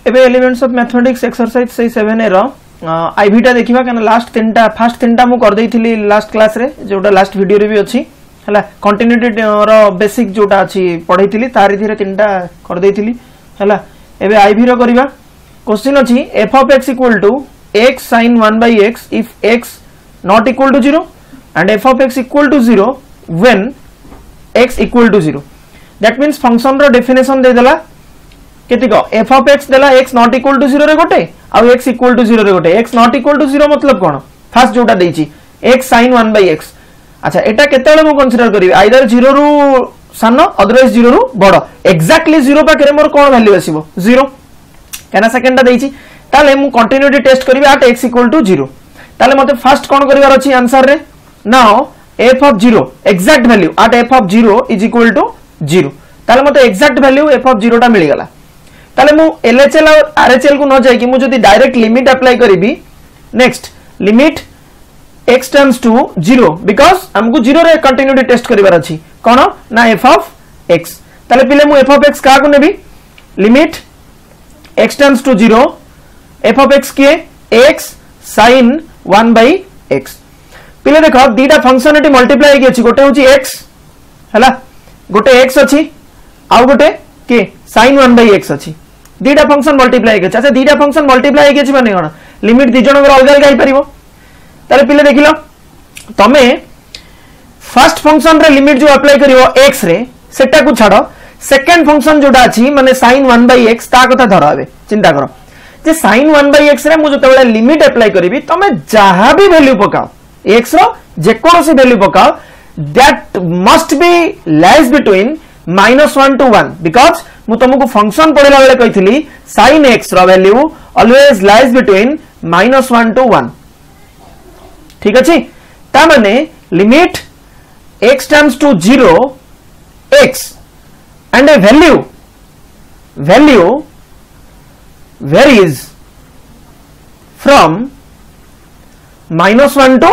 एबे elements of mathematics exercise से 7 रो आईवीटा देखिबा कना लास्ट तीनटा फर्स्ट तीनटा मु कर देइथिली लास्ट क्लास रे जोटा लास्ट वीडियो रे भी अछि हला कंटिन्यूटी रो बेसिक जोटा अछि पढैथिली तारि धीरे तीनटा कर देइथिली हला एबे आईवी रो करिबा क्वेश्चन अछि f of x equal to x sin 1 by x if x not equal to 0 and f of x equal to 0 when x equal to 0 that means function रो डेफिनेशन दे देला केतिक f of x देला x not equal to 0 रे गोटे आ x equal to 0 रे गोटे x not equal to 0 मतलब कोन फर्स्ट जोटा देछि x sin 1 by x अच्छा एटा केतेले मु कंसीडर करिवे आइदर 0 रु सानो अदरवाइज 0 रु बड़ एक्जेक्टली 0 पाखरे मोर कोन वैल्यू आसीबो 0 केना सेकंडा देछि ताले मु कंटिन्यूटी टेस्ट करिवे एट x equal to 0 ताले मते फर्स्ट कोन करिवार अछि आंसर रे now f of 0 exact value at f of 0 is equal to 0 ताले मते एक्जेक्ट वैल्यू f of 0 टा मिल गला ताले मु LHL और RHL को न जाय कि मु जदी डायरेक्ट लिमिट अप्लाई करिबी next limit x tends to 0 because हमको 0 रे कंटिन्यूटी टेस्ट करिवार अछि कोन ना f of x ताले पिले मु f of x का को नेबी limit x tends to 0 f of x के x sin 1 by x पिले देखो दीटा फंक्शन एटी मल्टीप्लाई के अछि गोटे होची x हला गोटे x अछि आ गोटे के sin 1 by x अछि दीटा फंक्शन मल्टीप्लाई के अच्छा दीटा फंक्शन मल्टीप्लाई के माने कोन लिमिट दी जणकर अलग अलग आइ परिबो ताले पिले देखिलो तमे फर्स्ट फंक्शन रे लिमिट जो अप्लाई करिवो x रे सेटा को छाडो सेकंड फंक्शन जोडा अछि माने sin 1 by x ता कथा धराबे चिंता करो जे sin 1 by x रे मु जते बेले लिमिट अप्लाई करिवि तमे जहा भी वैल्यू पकाओ x रो जे कोनोसी वैल्यू पकाओ that must be lies between -1 to 1 because मु तुमको फंक्शन पढिला बेले कहिथिली sin x रो value always lies between -1 to 1 ठीक अछि ता माने limit x tends to 0 x and a value varies from -1 to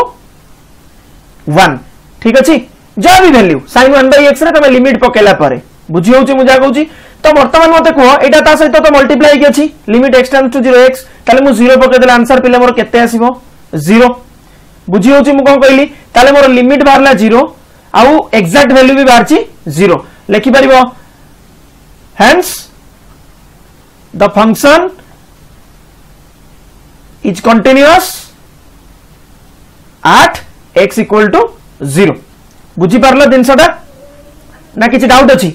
1 ठीक अछि जा भी वैल्यू sin 1 by x रे तमे लिमिट पकेला पारे बुझी होउची मु जा कहउची तो वर्तमान मते को एटा ता सहित तो मल्टीप्लाई के अछि limit x tends to 0 x ताले मु 0 पके देला आंसर पिले मोर केते आसीबो 0 बुझी होउची मु कोन कहली ताले मोर लिमिट बारला 0 आउ एग्जैक्ट वैल्यू भी बारची 0 लिखि परिबो hence the function is continuous at x equal to 0 बुझी पारला दिन सदा ना किछि डाउट अछि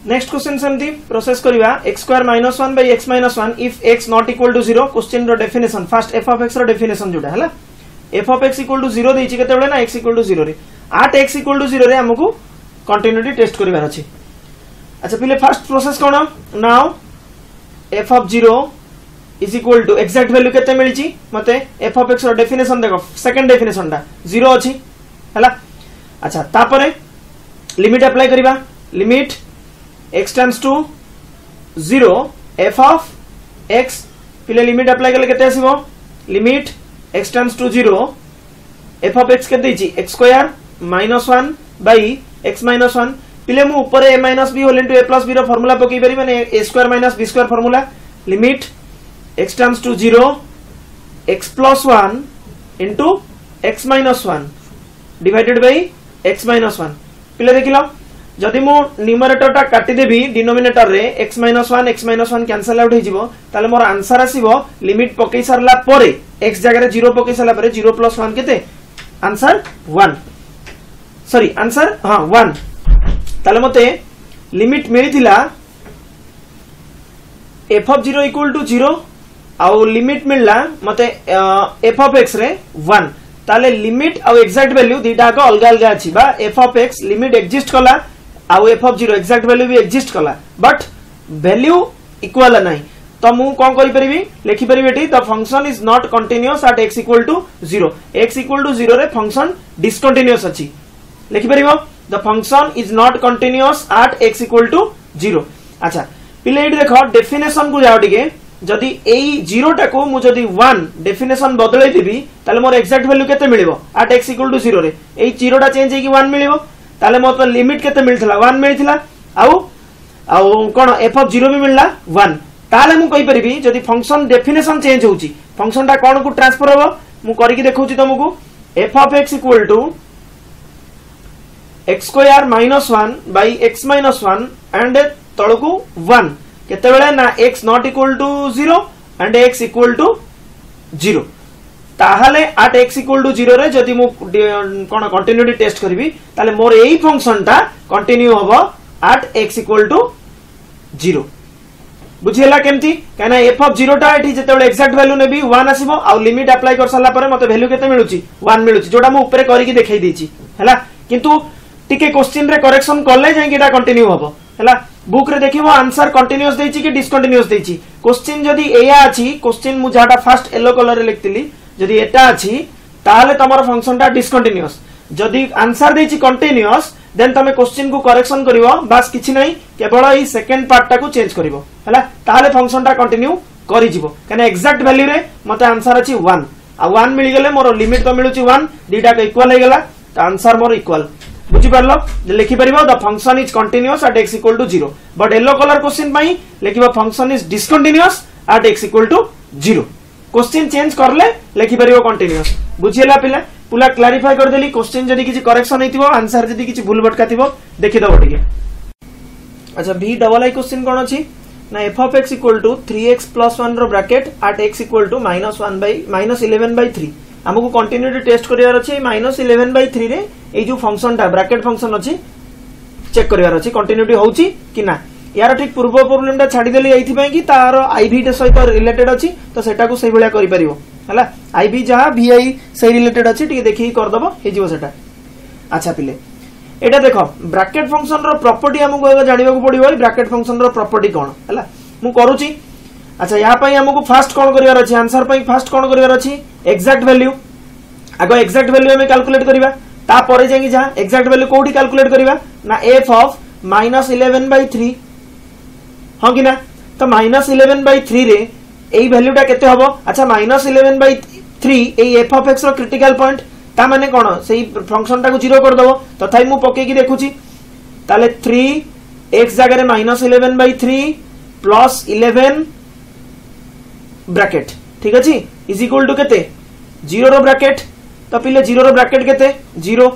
नेक्स्ट क्वेश्चन सेमती प्रोसेस करिवा x square -1 by x -1 if x not equal to 0 question रो definition first f of x रो डेफिनेशन जोडा हला f of x equal to 0 देछि केते बेले ना x equal to 0 रे at x equal to 0 रे हमकु कंटिन्यूटी टेस्ट करिवार अछि अच्छा पहिले फर्स्ट प्रोसेस कोन now f of 0 is equal to exact value केते मिलची मते f of x रो डेफिनेशन देखो सेकंड डेफिनेशन ता 0 अछि हला अच्छा तापरे लिमिट अप्लाई करिवा limit x tends to 0 f of x पिले लिमिट अप्लाई करले केते आसीबो limit x tends to 0 f of x के देछि x स्क्वायर -1 by x -1 पिले मु ऊपर a - b whole into a + b रो फार्मूला पकई परि माने a square - b square formula limit x tends to 0 x + 1 into x -1 divided by x -1 पिले देखिलो जदि मु न्यूमरेटर टा काटि देबी डिनोमिनेटर रे x -1 कैंसिल आउट हो जिवो ताले मोर आंसर आसीबो लिमिट पकई सरला परे x जगह रे 0 पकई सरला परे 0 + 1 केते आंसर 1 सॉरी आंसर हां 1 ताले मते limit मिलिथिला f of 0 equal to 0 आउ लिमिट मिलला मते f of x रे 1 ताले लिमिट आउ एक्जेक्ट वैल्यू दीटा को अलग अलग अछि बा f of x limit exist कला आउ f of 0 एक्जेक्ट वैल्यू भी एग्जिस्ट कला बट वैल्यू इक्वल नाही तो मु कोन करि परिबी लिखि परिबी एटी the function is not continuous at x equal to 0 x equal to 0 रे फंक्शन डिसकंटीन्यूअस अछि लिखि परिबो the function is not continuous at x equal to 0 अच्छा पिले एटी देखो डेफिनेशन को जाओ टिके जदि एई 0 टा को मु जदि 1 डेफिनेशन बदलै देबी ताले मोर एक्जेक्ट वैल्यू केते मिलिबो एट x equal to 0 रे एई 0 टा चेंज हेकी 1 मिलिबो ताले मोर तो लिमिट केते मिलथिला 1 मिलथिला आउ कोन f of 0 भी मिलला 1 ताले मु कहि परिबी जदि फंक्शन डेफिनेशन चेंज होउची फंक्शन टा कोन को ट्रांसफर होबो मु करिकि देखौची तुमको f of x equal to x square minus 1 by x minus 1 and तळकू 1 केते बेले ना x not equal to 0 and x equal to 0 ताहाले at x इक्वल टू 0 रे जदि मु कोन कंटिन्यूटी टेस्ट करबी ताले मोर एई फंक्शन टा कंटिन्यू होबो at x इक्वल टू 0 बुझिला केमती कहना f of 0 टा एठी जेतेबेले एक्साक्ट वैल्यू नेबी 1 आसीबो आ लिमिट अप्लाई कर सला परे मते वैल्यू केते मिलुची 1 मिलुची जोटा मु ऊपर करिकि देखाई देची हैला किंतु टिके क्वेश्चन रे करेक्शन करले जाय किटा कंटिन्यू होबो हैला बुक रे देखिबो आंसर कंटीन्यूअस देछि कि डिसकंटीन्यूअस देछि क्वेश्चन जदी एया अछि क्वेश्चन मु जाटा फर्स्ट येलो कलर रे लिखतिली जदी एटा अछि ताले तमर फंक्शन टा डिसकंटीन्यूअस जदी आंसर देछि कंटीन्यूअस देन तमे क्वेश्चन को करेक्शन करिवो बस किछि नै केवल ई सेकंड पार्ट टा को चेंज करिवो हैला ताले फंक्शन टा कंटिन्यू करि जिवो कने एक्जेक्ट वैल्यू रे मते आंसर अछि 1 आ 1 मिली गेले मोर लिमिट तो मिलुची 1 दीटा के इक्वल हे गेला त आंसर मोर इक्वल बुझी परलो लिखि परिबो the function is continuous at x equal to 0 but yellow colour question पई लिखिबो function is discontinuous at x equal to 0 question change करले लिखि परिबो कंटीन्यूअस बुझिला पिला पुला क्लैरिफाई कर देली क्वेश्चन जदी किछि करेक्शन हेतिबो आंसर जदी किछि भूल भटका थिबो देखि दबो ठीक अच्छा बी डबल आई क्वेश्चन कोन अछि ना f of x इक्वल टू 3x + 1 रो bracket at x equal to -11/3 हमको कंटिन्यूटी टेस्ट करिवार अछि -11/3 रे ए जो फंक्शन टा ब्रैकेट फंक्शन अछि चेक करिवार अछि कंटिन्यूटी होउची कि ना यार ठीक पूर्व प्रॉब्लम टा छाडी देली एथि पय कि तार आईवी टे सहित रिलेटेड अछि तो सेटा को सही भलिया करि परिबो हला आईवी जहा वीआई सही रिलेटेड अछि ठीक देखि कर दबो हे जीवो सेटा अच्छा पिले एटा देखो ब्रैकेट फंक्शन रो प्रॉपर्टी हमको जानिबा को पड़िबो ब्रैकेट फंक्शन रो प्रॉपर्टी कोन हला मु करूची अच्छा यहाँ पे हमको फास्ट कौन करिवार अछि आंसर पे फास्ट कौन करिवार अछि एग्जैक्ट वैल्यू आगो एग्जैक्ट वैल्यू हमें कैलकुलेट करिवा ता परे जाई जा एग्जैक्ट वैल्यू कोठी कैलकुलेट करिवा ना f of -11/3 हां कि ना तो -11/3 रे एई वैल्यूटा केते हबो अच्छा -11/3 एई f of x रो क्रिटिकल पॉइंट ता माने कोन सेई फंक्शन टा को 0 कर दबो तथाई मु पके की देखुची ताले 3 x जगह रे -11/3 प्लस 11 ब्रैकेट ठीक अछि इज इक्वल टू केते 0 रो ब्रैकेट तो पिले 0 रो ब्रैकेट केते 0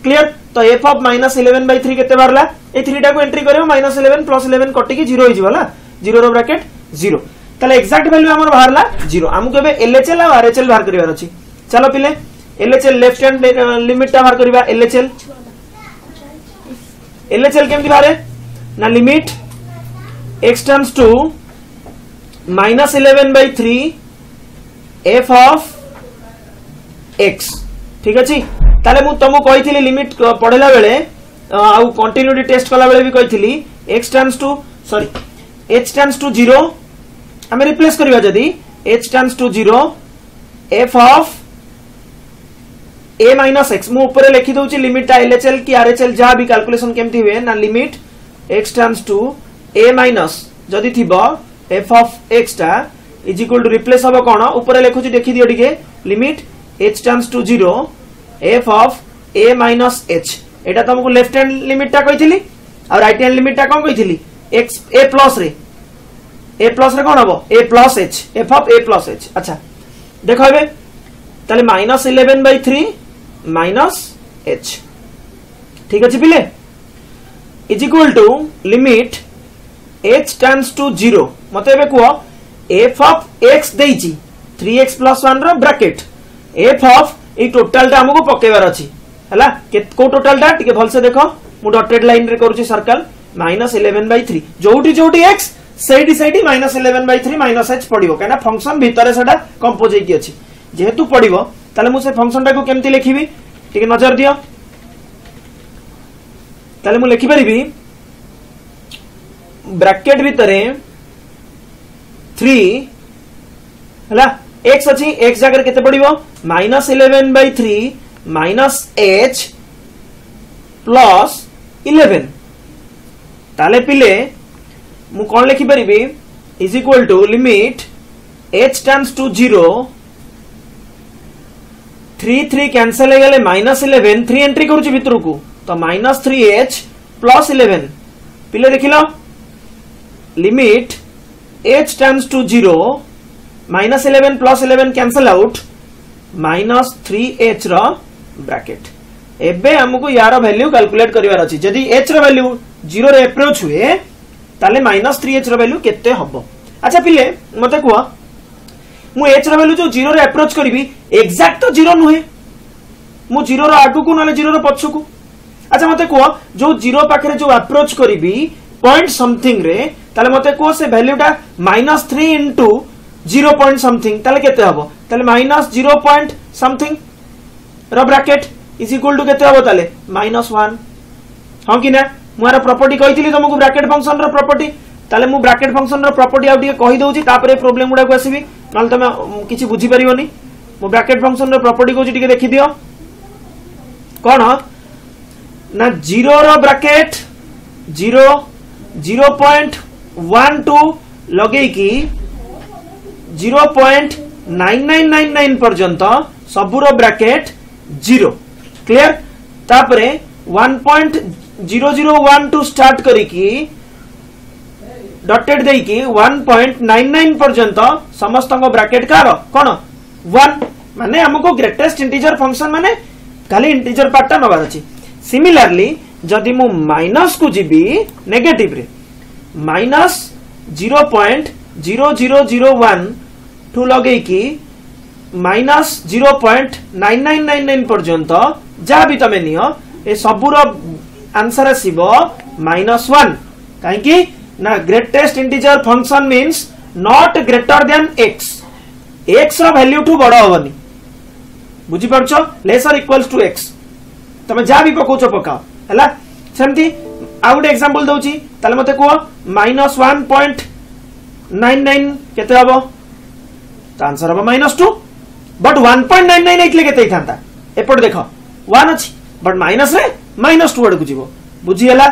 क्लियर तो f of -11/3 केते बारला ए 3 टा को एंट्री करियो -11 प्लस 11 कटि की 0 होई जिवला 0 रो ब्रैकेट 0 तले एग्जैक्ट वैल्यू हमर बाहरला 0 हमु केबे LHL और RHL बाहर करिवार अछि चलो पिले LHL लेफ्ट हैंड लिमिट ता बाहर करिवा LHL केमति बारे ना limit x tends to -11/3 f of x ठीक अछि ताले मु तमु कहिथिली लिमिट पढेला बेले आ कंटिन्यूटी टेस्ट कला बेले भी कहिथिली h टेंड्स टू 0 हमें रिप्लेस करिवा जदी h tends to 0 f of a - x मु ऊपर लिखि दउची लिमिट LHL की RHL जा भी कैलकुलेशन केमति हुए ना limit x tends to a- जदी थिबो f of x टा इज इक्वल टू रिप्लेस हबो कोन ऊपर लिखुची देखि दियो टिके limit h tends to 0 f of a - h एटा तुमको लेफ्ट हैंड लिमिट टा कहिथिली और राइट हैंड लिमिट टा कोन कहिथिली x a प्लस रे कोन हबो a plus h f of a plus h अच्छा देखो एबे ताले -11/3 -h ठीक अछि पिले is equal to limit h tends to 0 मते एबे को f of x देइची 3x + 1 रो bracket f of a total टा हमको पकेबार अछि हला को टोटल टा टिके भल से देखो मु डॉटेड लाइन रे करूची सर्कल -11/3 जोटी x सेडी -11/3 -h पडिबो काना फंक्शन भीतर सेटा कंपोज हेकी अछि जेहेतु पडिबो ताले मु से फंक्शन टा को केमति लिखिबी टिके नजर दियो ताले मु लिखि परिबी ब्रैकेट भितरे 3 हला x अछि x जगह केते पडिबो -11/3 -h प्लस 11 ताले पिले मु कोन लिखि परिबी is equal to limit h tends to 0 3 cancel हे गेले -11 3 एंट्री करूची भितर को तो -3h प्लस 11 पिले देखिलो limit h tends to 0 minus 11 plus 11 cancel out minus 3h रो ब्रैकेट एबे हमको यार वैल्यू कैलकुलेट करिवार अछि जदी h रो वैल्यू 0 रे अप्रोच हुए ताले माइनस 3h रो वैल्यू केते हबो अच्छा पिले मते कुआ मु h रो वैल्यू जो 0 रे अप्रोच करबी एग्जैक्ट तो 0 नुहे मु 0 रो आगु को नले 0 रो पछु को अच्छा मते कुआ जो 0 पाखरे जो अप्रोच करबी पॉइंट समथिंग रे ताले मते कुआ से वैल्यू टा -3 इनटू 0 पॉइंट समथिंग ताले केते हबो ताले -0 पॉइंट समथिंग रो ब्रैकेट इज इक्वल टू केते हबो ताले -1 हां कि ना मोर प्रॉपर्टी कहितली तुमको ब्रैकेट फंक्शन रो प्रॉपर्टी ताले मु ब्रैकेट फंक्शन रो प्रॉपर्टी आउ कहि दउची तापरे प्रॉब्लम गुडा को आसीबी नल तमे किछि बुझी परिबोनी मु ब्रैकेट फंक्शन रो प्रॉपर्टी को टिके देखि दियो कोन ना 0 रो ब्रैकेट 0.12 लगे की 0.9999 पर्यंत सबुरो ब्रैकेट 0 क्लियर तापरे 1.0012 स्टार्ट करिकी डॉटेड देई की 1.99 पर्यंत समस्त ब्रैकेट कार कोन 1 माने हमको ग्रेटेस्ट इंटीजर फंक्शन माने खाली इंटीजर पार्ट नबार अछि सिमिलरली जदि मु माइनस को जीबी नेगेटिव रे -0.0001 टू लगे की -0.9999 पर्यंत जहाँ भी तमे नियो ए सबुर आंसर आसीबो -1 काहे की ना greatest integer function means not greater than x x रो वैल्यू टू बड़ होबनी बुझी परछो लेसर इक्वल्स टू x तमे जहाँ भी पकोचो पकाओ हला सेमती आ गुटे एग्जांपल दउची ताले मते को -1.99 केते हबो तो आंसर हबो -2 बट 1.99 इतले केते थांता एपट देखो 1 अछि बट माइनस रे -2 अड को जीवो बुझी हला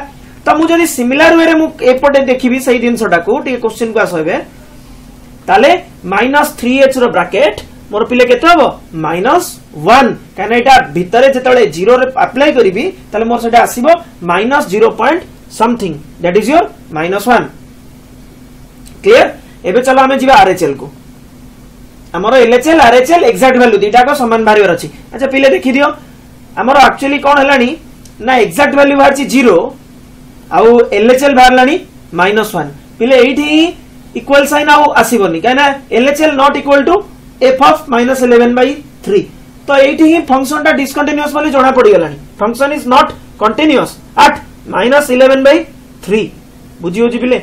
तो मु जदी सिमिलर वे रे मु एपटे देखिबी सही दिन सटा को टी क्वेश्चन को आसबे ताले -3h रो ब्रैकेट मोर पिले केते हबो -1 काना एटा भितरे जेतले 0 रे अप्लाई करिबी ताले मोर सेटा आसीबो -0 point something that is your -1 clear एबे चलो हमें जीवा आरएचएल को हमरो एलएचएल आरएचएल एग्जैक्ट वैल्यू दीटा को समान भारिवर अछि अच्छा पिले देखि दियो हमरो एक्चुअली कोन हलानी ना एग्जैक्ट वैल्यू भार छि 0 आउ एलएचएल भारलानी -1 पिले एठी इक्वल साइन आउ आसीबोनी काना LHL not equal to f of -11/3 तो एठी ही फंक्शन टा डिसकंटीन्यूअस वाली जोना पड़ी गलानी function is not continuous at -11/3 बुझी होजी पिले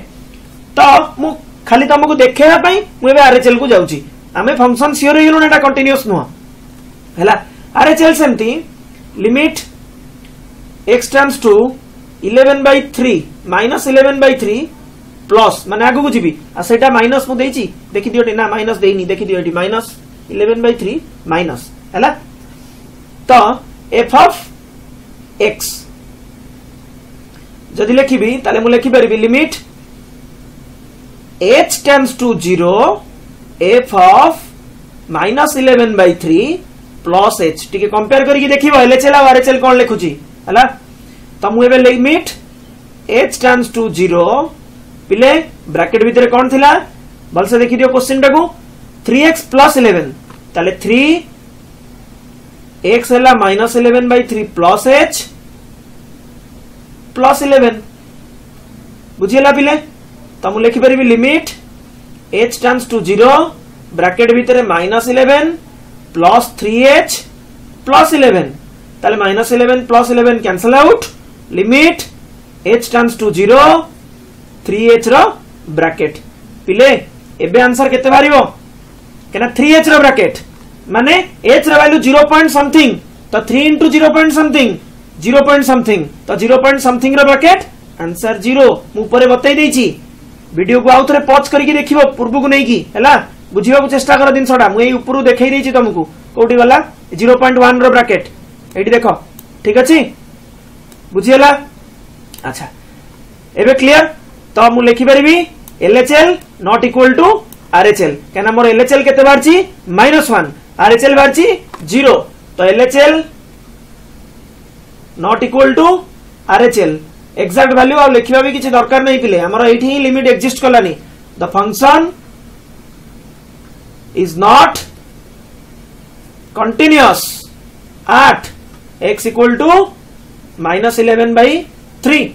तो मु खाली तुमको देखेबा पई मु एबे आरएचएल को जाउची आमे फंक्शन सियर हेलो नेटा कंटीन्यूअस नो हला आरएचएल सेमती limit x tends to 11/3 -11/3 plus माने आगु बुझिबी आ सेटा माइनस मु देइची देखि दियो ना माइनस देइनी देखि दियो एटी -11/3 माइनस हला तो f ऑफ x जदि लिखिबी ताले मु लिखि परबी limit h tends to 0 f of -11/3 plus h टिके कंपेयर करिकि देखिबो एलएचएल आ आरएचएल कोन लिखुची हला तो मु एबे लिमिट h टेंड्स टू 0 पिले ब्रैकेट भीतर कौन थिला भल से देखि दियो क्वेश्चन टाको 3x + 11 ताले 3x हला -11/3 प्लस h प्लस 11 बुझियला पिले त मु लिखि परिबी limit h tends to 0 bracket भीतर -11 प्लस 3h प्लस 11 ताले -11 plus 11 cancel out limit h tends to 0 3h रो ब्रैकेट पिले एबे आंसर केते बारिबो केना 3h रो ब्रैकेट माने h रो वैल्यू 0 पॉइंट समथिंग तो 3 * 0 पॉइंट समथिंग 0 पॉइंट समथिंग तो 0 पॉइंट समथिंग रो ब्रैकेट आंसर 0 मु ऊपर बतै देइची वीडियो को आउथरे पॉज करके देखिबो पूर्व को नै की हला बुझिबा को चेष्टा कर दिन सडा मु एई ऊपर देखै देइची तुमको कोठी वाला 0.1 रो ब्रैकेट एठी देखो ठीक अछि बुझियला अच्छा एबे क्लियर तो मु लिखि परबी LHL not equal to RHL केना मोर एलएचएल केते बारची -1 आरएचएल बारची 0 तो LHL not equal to RHL exact value आ लिखिबा भी किछि दरकार नै पिले हमर एठी ही लिमिट एग्जिस्ट कलानी the function is not continuous at x equal to -11/3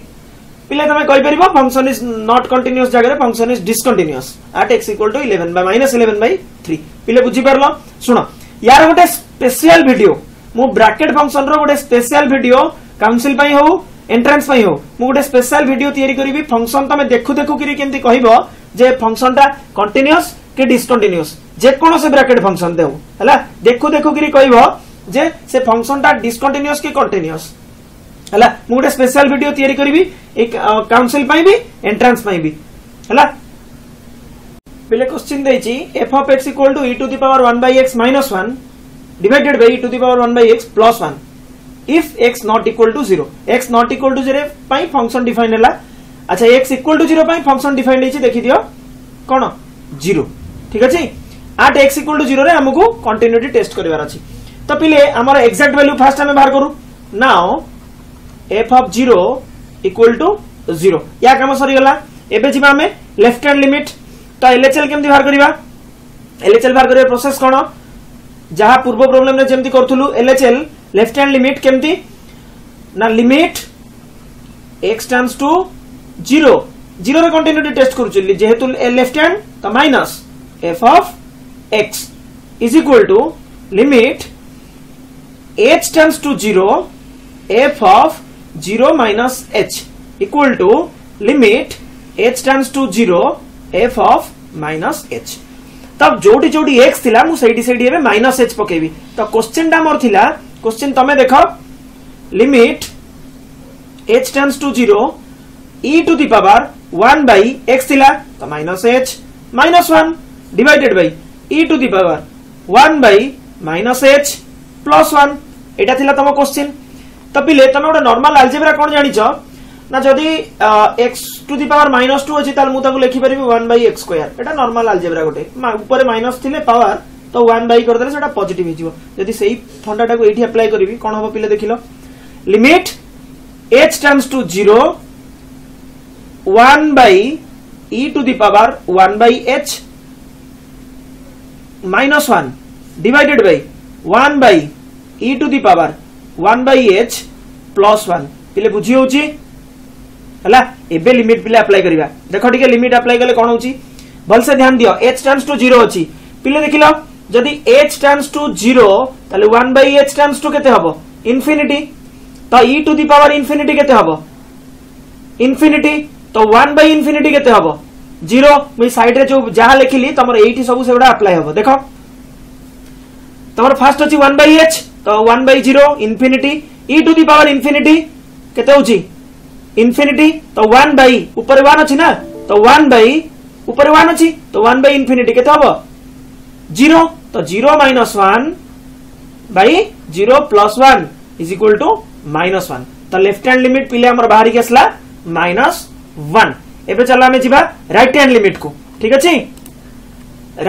पिले तमे कहि परिबो फंक्शन इज नॉट कंटिन्यूअस जगह function is discontinuous at x equal to -11/3 पिले बुझी परलो सुनो यार गोटे स्पेशल वीडियो मु ब्रैकेट फंक्शन रो गोटे स्पेशल वीडियो काउंसिल पई हो एंट्रेंस पई हो मु गोटे स्पेशल वीडियो तयारी करिवि फंक्शन तमे देखु देखु किरि केमति कहिबो जे फंक्शन टा कंटिन्यूअस कि डिसकंटिन्यूअस जे कोनो से ब्रैकेट फंक्शन देउ हला देखु देखु किरि कहिबो जे से फंक्शन टा डिसकंटिन्यूअस कि कंटिन्यूअस हला मु गोटे स्पेशल वीडियो तयारी करिवि एक काउंसिल पई भी एंट्रेंस पई भी हला पिले क्वेश्चन देछि f of x equal to e to the power 1 by x minus 1 divided by e to the power 1 by x plus 1 if x not equal to 0 x not equal to 0 पई function define हला अच्छा x equal to 0 पई function define हेछि देखि दियो कोन 0 ठीक अछि eight x equal to 0 रे हमकु continuity test करबार अछि तो पिले हमर एग्जैक्ट वैल्यू फर्स्ट हमें बाहर करू now f of 0 equal to 0 या काम सरी गला एबे जिबा हमें लेफ्ट हैंड लिमिट तो एलएचएल केमति बाहर करिबा एलएचएल बाहर करिया प्रोसेस कोन जहां पूर्व प्रॉब्लम रे जेमति करथुलु एलएचएल लेफ्ट हैंड लिमिट केमति ना लिमिट x टेंड्स टू 0 0 रे कंटिन्यूटी टेस्ट करूचली जेहेतु लेफ्ट हैंड तो minus f of x is equal to limit h tends to 0 f of 0 minus h equal to limit h tends to 0 f of minus h तब जोटी जोटी x थिला मु सेठी सेठी एबे minus h पकेबी तो question टा मोर थिला question तमे देखो limit h tends to 0 e to the power 1 by x थिला तो minus h minus 1 divided by e to the power 1 by minus h plus 1 एटा थिला तम क्वेश्चन तो पिले तमे ओटा नॉर्मल अलजेब्रा कोन जानिचो ना जदी x टू द पावर -2 अछि ताल मु ताको लिखि परिबि 1 by x square Etah normal algebra गोटे ऊपर माइनस थिले पावर तो 1 by कर देले सेटा पॉजिटिव हिजिवो जदी सेही फंडा टाको एठी अप्लाई करिवि कोन होबो पिले देखिलो limit h tends to 0 1 by e to the power 1 by h -1 divided by 1 by e to the power 1 by h plus 1 पिले बुझी होची हला एबे लिमिट पिले अप्लाई करिवा देखो ठीक है लिमिट अप्लाई करले कोन होची भल से ध्यान दियो h टेंड्स टू 0 अछि पिले देखिलो जदी h टेंड्स टू 0 ताले 1 by h टेंड्स टू केते हबो इंफिनिटी तो e to the power infinity केते हबो इंफिनिटी तो 1 by इंफिनिटी केते हबो 0 मी साइड रे जो जहा लिखिली तमर एठी सब सेबडा अप्लाई हबो देखो तमर फर्स्ट अछि 1 by h तो 1 by 0 infinity e to the power infinity केते होची इंफिनिटी तो 1 by ऊपर 1 अछि ना तो 1 by ऊपर 1 अछि तो 1 by इंफिनिटी केते हबो 0 तो 0 minus 1 by 0 plus 1 is equal to -1 तो लेफ्ट हैंड लिमिट पिले हमर बाहर के असला -1 एबे चला हमें जिबा राइट हैंड लिमिट को ठीक अछि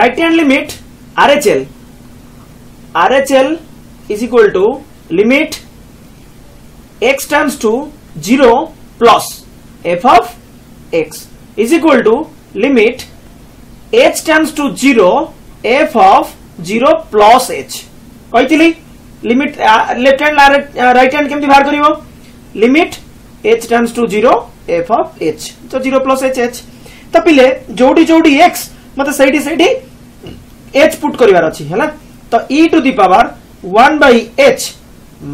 right hand limit RHL is equal to limit x tends to 0 plus f of x is equal to limit h tends to 0 f of 0 plus h कहितली limit left hand right hand केमति बाहर करिवो limit h tends to 0 f of h तो 0 plus h तो पिले जोडी जोडी x मते सेठी सेठी h पुट करिवार अछि हला तो e to the power 1 by h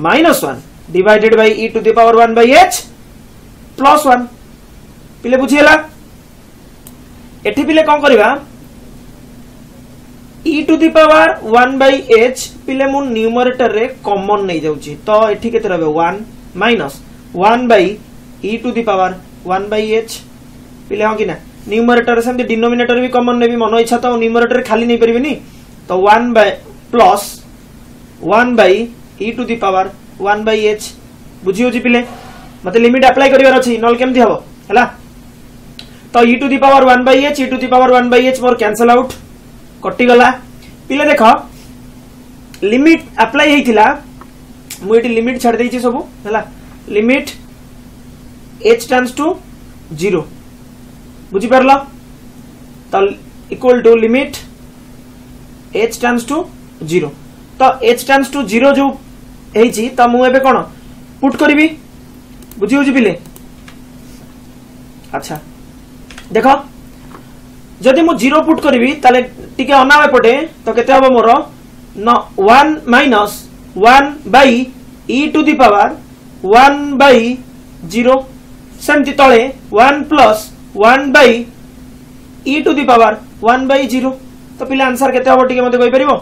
minus 1 divided by e to the power 1 by h plus 1 पिले बुझियला एठी पिले कोन करिवा e to the power 1 by h पिले मु न्यूमरेटर रे कॉमन नै जाउची तो एठी केते रहबे 1 minus 1 by e to the power 1 by h पिले हो कि ना न्यूमरेटर से डिनोमिनेटर भी कॉमन ने भी मन इच्छा तो न्यूमरेटर खाली नहीं परिबेनी तो 1 by plus 1 by e to the power 1 by h बुझियो जी पिले मते लिमिट अप्लाई करिवार अछि नल केमथि हबो हला तो e to the power 1 by h e to the power 1 by h more cancel out कटि गला पिले देखो लिमिट अप्लाई हेतिला मु एटी लिमिट छाड़ देछि सब हला लिमिट h टेंड्स टू 0 बुझि परला तो equal to limit h tends to 0 तो h टेंड्स टू 0 जो हेची तो मु एबे कोन पुट करबी बुझी होजी पिले अच्छा देखो जदि मु 0 पुट करबी ताले टिके अनाव एपटे तो केते हबो मोर न 1 minus 1 by e to the power 1 by 0 सेमति तळे 1 plus 1 by e to the power 1 by 0 तो पिले आंसर केते हबो टिके मते कहि परिबो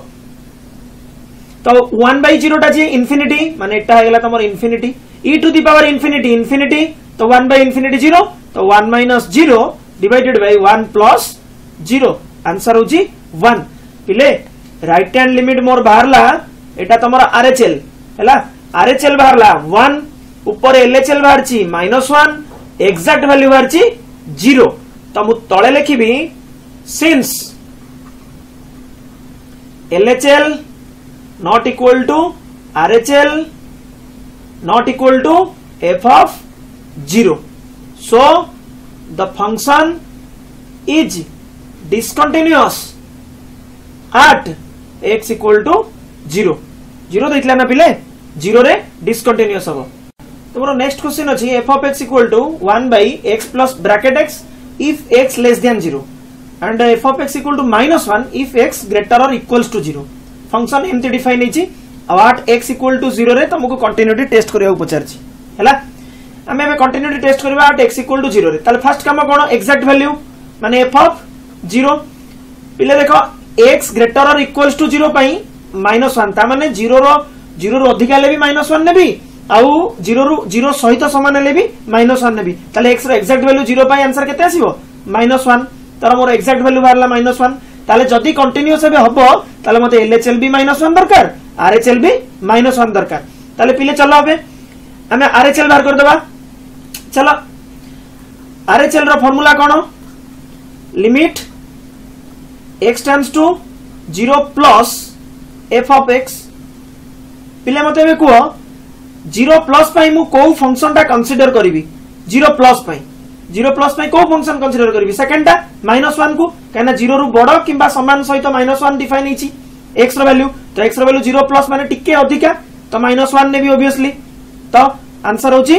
तो 1 बाई 0 टा जे इंफिनिटी माने एटा हेगला तमर infinity e to the power infinity infinity तो 1 बाई इंफिनिटी 0 तो 1 minus 0 divided by 1 plus 0 answer होजी 1 पिले राइट हैंड लिमिट मोर बाहरला एटा तमर आरएचएल हैला आरएचएल बाहरला 1 ऊपर एलएचएल बाहरची -1 एग्जैक्ट वैल्यू बाहरची 0 तो मु तळे लिखिबी since LHL not equal to RHL not equal to f of 0 so the function is discontinuous at x equal to 0 0 देखला ना पिले 0 रे discontinuous हबो तमरो नेक्स्ट क्वेश्चन अछि f of x equal to 1 by x plus bracket x if x less than 0 and f of x equal to -1 if x greater or equals to 0 function एमती define हेची at x equal to 0 रे तुमको continuity test करिया पचारची हैला हमें एबे continuity test करबा at x equal to 0 रे ताले फर्स्ट काम कोन एग्जैक्ट वैल्यू माने f of 0 पिले देखो x greater or equals to 0 पई -1 ता माने 0 रो अधिका ले भी -1 नेबी आउ 0 रो 0 सहित समान ले भी -1 नेबी ताले x रो एग्जैक्ट वैल्यू 0 पई आंसर केते आसीबो -1 तर मोर एग्जैक्ट वैल्यू बारला -1 ताले जदी कंटीन्यूअस एबे हबो ताले मते एलएचएल भी -1 दरकार आरएचएल भी -1 दरकार ताले पिले चलो अबे हमें आरएचएल बाहर कर देबा चलो आरएचएल रो फार्मूला कोन limit x tends to 0 plus f of x पिले मते एबे को 0 प्लस पई मु को फंक्शन ता कंसीडर करबी 0 प्लस पई 0 प्लस पई को फंक्शन कंसीडर करबी सेकंड ता -1 को कहना 0 रु बड़ किबा समान सहित -1 डिफाइन हेची x रो वैल्यू तो x रो वैल्यू 0 प्लस माने टिके अधिका तो -1 ने भी ऑब्वियसली तो आंसर होची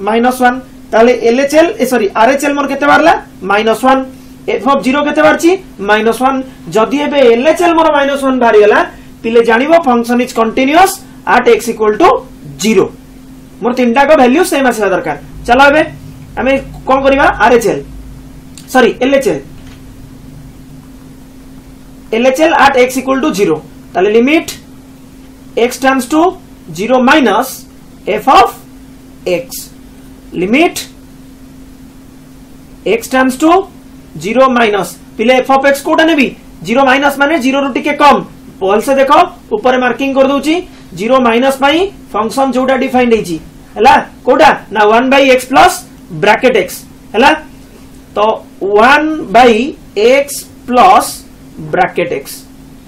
-1 ताले एलएचएल सॉरी आरएचएल मोर केते बारला -1 f ऑफ 0 केते बारची -1 जदी एबे एलएचएल मोर -1 बारी गला पिले जानिबो function is continuous at x equal to 0 मोर तीनटा को वैल्यू सेम आसी दरकार चलो एबे हमें कोन करिबा RHL sorry LHL at x equal to 0 ताले limit x tends to 0 minus f of x limit x tends to 0 minus पिले f of x कोटा नेबी 0 माइनस माने 0 रु टिके कम पॉल से देखो ऊपर मार्किंग कर दोची 0 माइनस पाई फंक्शन जोटा डिफाइंड हेची हला कोटा ना 1 by x plus bracket x हला तो 1 by x plus bracket x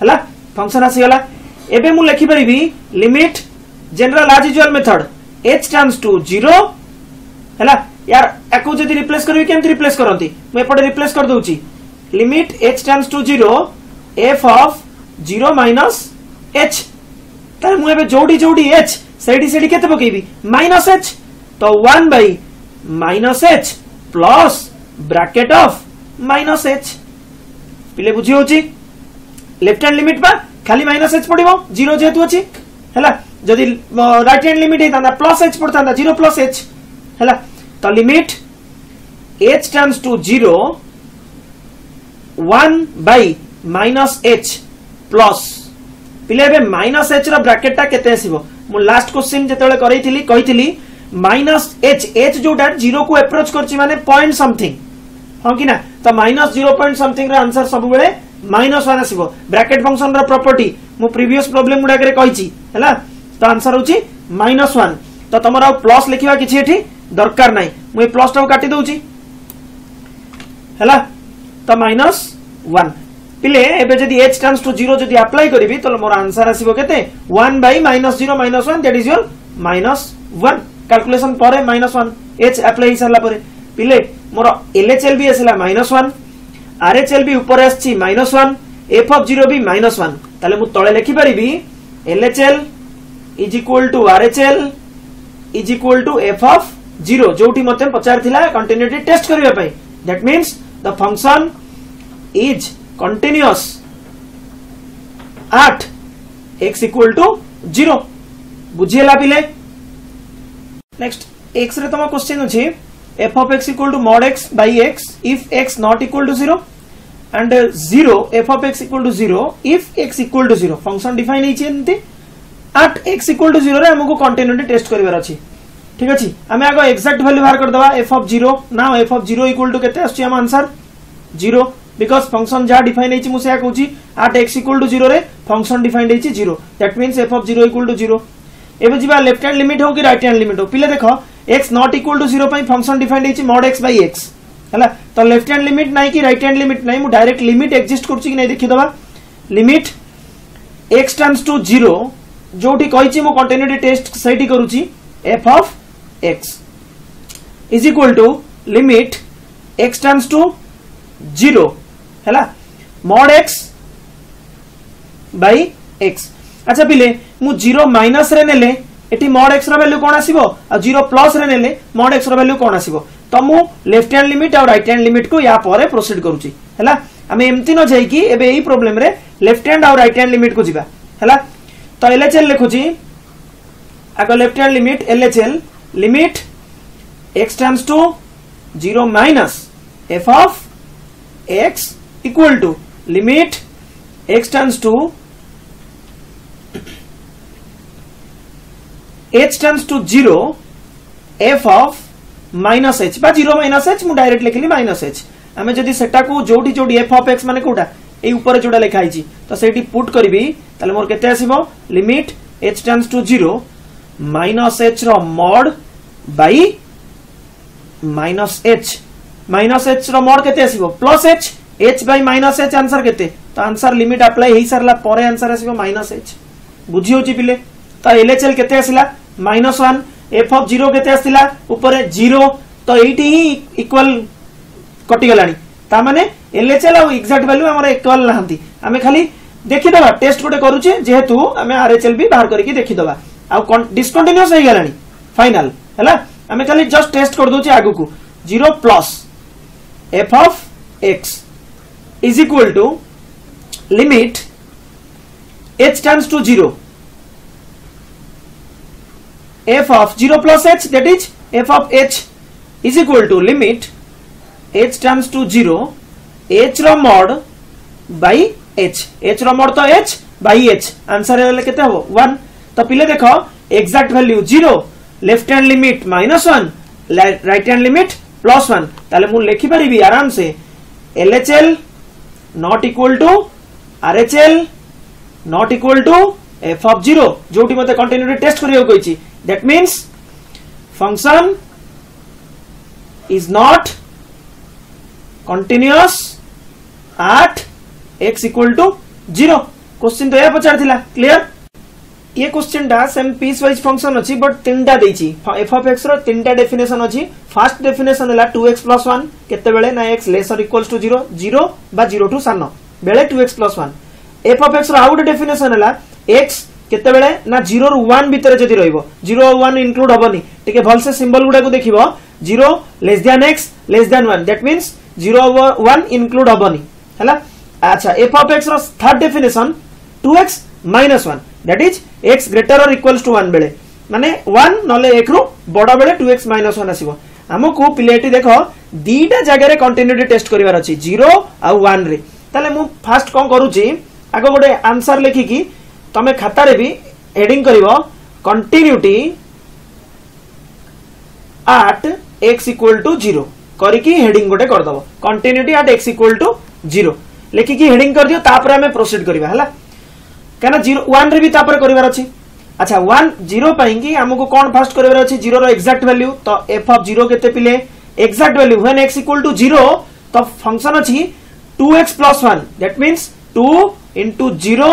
हला फंक्शन आसी गला एबे मु लिखि परिबी limit general as usual method h tends to 0 हला यार एको जदी रिप्लेस करबी केमति रिप्लेस करंती मु एपटे रिप्लेस कर दोची limit h tends to 0 f of 0 minus h तार मु एबे जोडी h सेडी केते पकेबी -h तो 1 by -h plus bracket of -h पिले बुझी होची लेफ्ट हैंड लिमिट बा खाली -h पडिबो 0 जेतु अछि हैला जदी राइट हैंड लिमिट हेतांदा +h पडतांदा 0 + h हैला तो limit h tends to 0 1 by -h plus पिले एबे -h रो ब्रैकेट ता केते आसीबो मु लास्ट क्वेश्चन जेतेले करैथिली कहिथिली -h जोटा 0 को अप्रोच करछि माने पॉइंट समथिंग हां कि ना तो -0 समथिंग रो आंसर सब बेले -1 आसीबो ब्रैकेट फंक्शन रो प्रॉपर्टी मु प्रीवियस प्रॉब्लम गुडा करे कहिछि हैला तो आंसर होछि -1 तो तमरा प्लस लिखिबा किछि एठी दरकार नै मु ए प्लस टा काटि दउछि हैला तो -1 पिले एबे जदी h टेंड्स टू 0 जदी अप्लाई करबी तो मोर आंसर आसीबो केते 1 by -0 -1 that is your -1 calculation परे -1 h अप्लाई सरला परे पिले मोर LHL भी आसिला -1 RHL भी ऊपर आछि -1 f of 0 भी -1 ताले मु तळे लिखि परिबी LHL is equal to RHL is equal to f of 0 जोठी मते पचार थिला कंटिन्यूटी टेस्ट करिया पई that means the function is continuous at x equal to 0 बुझिएला पिले नेक्स्ट x रे तमा क्वेश्चन अछि f of x equal to mod x by x if x not equal to 0 and 0 f of x equal to 0 if x equal to 0 function define हेछि एंती at x equal to 0 रे हमको continuity test करिवार अछि ठीक अछि हमें आगो exact value बाहर कर दवा f of 0 now f of 0 equal to केते आछि हम आंसर 0 बिकॉज फंक्शन जहाँ डिफाइन हेछि मु सेया कहूची at x equal to 0 रे फंक्शन डिफाइंड हेछि 0 that means f of 0 equal to 0 एबे जिबा लेफ्ट हैंड लिमिट हो कि राइट हैंड लिमिट हो पिले देखो x not equal to 0 पई फंक्शन डिफाइंड हेछि mod x by x हला तो लेफ्ट हैंड लिमिट नाही कि राइट हैंड लिमिट नाही मु डायरेक्ट लिमिट एग्जिस्ट करछि कि नाही देखि दबा लिमिट x टेंड्स टू 0 जोठी कहिछि मु कंटीन्यूटी टेस्ट सेठी करूछि f of x is equal to limit x tends to 0 हला mod x by x अच्छा पिले मु 0 माइनस रे नेले एटी mod x रो वैल्यू कोन आसीबो आ 0 प्लस रे नेले mod x रो वैल्यू कोन आसीबो तो मु लेफ्ट हैंड लिमिट और राइट हैंड लिमिट को या परे प्रोसीड करूची हला हमें एम्ति न जाई कि एबे एई प्रॉब्लम रे लेफ्ट हैंड और राइट हैंड लिमिट को जिबा हला तो LHL लिखुची आगो left hand limit LHL limit x tends to 0 minus f of x equal to limit x tends to h tends to 0 f of minus h बा 0 minus h मु direct लिखली minus h हमें जदी सेटा को जोडी जोडी f of x माने कोटा ए ऊपर जोडा लिखा हिची तो सेठी पुट करबी ताले मोर केते आसीबो limit h tends to 0 minus h रो mod by minus h रो mod केते आसीबो plus h by minus h answer केते तो आंसर लिमिट अप्लाई हेई सरला परे आंसर आसीबो minus h बुझी होची पिले तो LHL केते आसिला -1 f of 0 केते आसिला ऊपर 0 तो एठी ही इक्वल कटि गलानी ता माने LHL और एग्जैक्ट वैल्यू हमर इक्वल नहंती हमें खाली देखि दबा टेस्ट कोटे करूचे जेहेतु हमें RHL भी बाहर करके देखि दबा आ डिस्कंटीन्यूअस होई गलानी फाइनल हला हमें खाली जस्ट टेस्ट कर दोचे आगु को 0 plus f of x is equal to limit h tends to 0 f of 0 plus h that is f of h is equal to limit h tends to 0 h रो mod by h रो mod तो h by h answer है केते हो 1 तो पिले देखो exact value 0 left hand limit -1 right hand limit +1 ताले मु लिखि परिबी आराम से LHL not equal to RHL not equal to f of 0 जोटी मते कंटिन्यूटी टेस्ट करियो कहिछि that means function is not continuous at x equal to 0 question तो या पचार थिला क्लियर ये क्वेश्चन डा सेम पीस वाइज फंक्शन अछि बट तीनटा देछि f of x रो तीनटा डेफिनेशन अछि फर्स्ट डेफिनेशन हला 2x + 1 केते बेले ना x लेसर इक्वल्स टू 0 0 बा 0 टू सानो बेले 2x + 1 f of x रो आउट डेफिनेशन हला x केते बेले ना 0 रो 1 भीतर जदी रहइबो 0 और 1 इंक्लूड हबनी ठीक है भल से सिंबल गुडा को देखिबो 0 less than x less than 1 that means 0 और 1 इंक्लूड हबनी हला अच्छा f of x रो third definition 2x - 1 that is x greater or equals to 1 बेले माने 1 नले 1 रो बडा बेले 2x - 1 आसीबो हमको पिलेटी देखो दीटा जगह रे कंटिन्यूटी टेस्ट करिवार अछि 0 आ 1 रे ताले मु फर्स्ट कोन करूची आगो गोटे आंसर लिखि की तमे खाता रे भी हेडिंग करिवो continuity at x equal to 0 करिकी हेडिंग गोटे कर दबो continuity at x equal to 0 लिखि की हेडिंग कर दियो तापर हमें प्रोसीड करिवा हला केना 0 1 रे भी तापर करिवार अछि अच्छा 1 0 पाएंगी हमको कौन फर्स्ट करिवार अछि 0 रो एग्जैक्ट वैल्यू तो f of 0 केते पिले exact value when x equal to 0 तो फंक्शन अछि 2x + 1 that means 2 into 0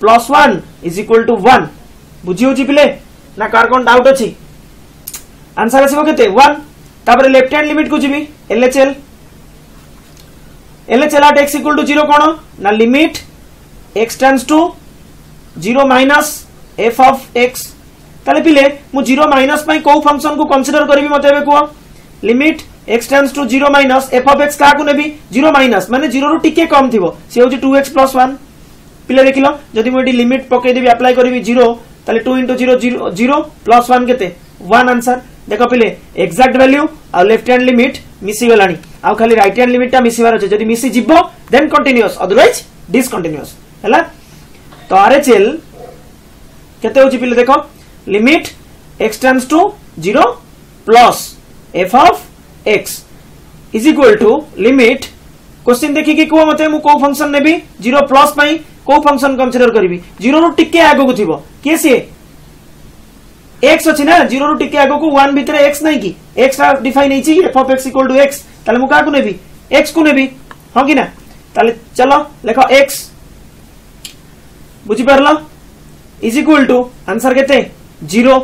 plus 1 is equal to 1 बुझियो जी पिले ना कार कोन डाउट अछि आंसर आसीबो केते 1 तापर लेफ्ट हैंड लिमिट को जिबी LHL LHL at x equal to 0 कोण ना limit x tends to 0 minus f of x ताले पिले मु 0 माइनस पई को फंक्शन को कंसीडर करबी मते एबे को limit x tends to 0 minus f of x का को नेबी 0 माइनस माने 0 रु टिके कम थिबो से होची 2x + 1 पिले देखिलो जदि मु एडी लिमिट पके देबी अप्लाई करबी 0 ताले 2 * 0 0 0 + 1 केते 1 आंसर देखो पिले एग्जैक्ट वैल्यू आ लेफ्ट हैंड लिमिट मिसी गलानी आ खाली राइट हैंड लिमिट ता मिसीबार अछि जदि मिसी जिवो देन कंटीन्यूअस अदरवाइज डिसकंटीन्यूअस हैला तो RHL केते होची पिले देखो limit x tends to 0 plus f of x is equal to limit question देखि कि को मते मु को फंक्शन नेबी 0 प्लस पई को फंक्शन कंसीडर करबी 0 रु टिके आगो को थिबो के से x अछि ना 0 रु टिके आगो को 1 भितरे x नै की x रा डिफाइन नै छी f of x equal to x ताले मु का को नेबी x को नेबी हो कि ना ताले चलो लेखो x बुझी परलो इज इक्वल टू आंसर केते 0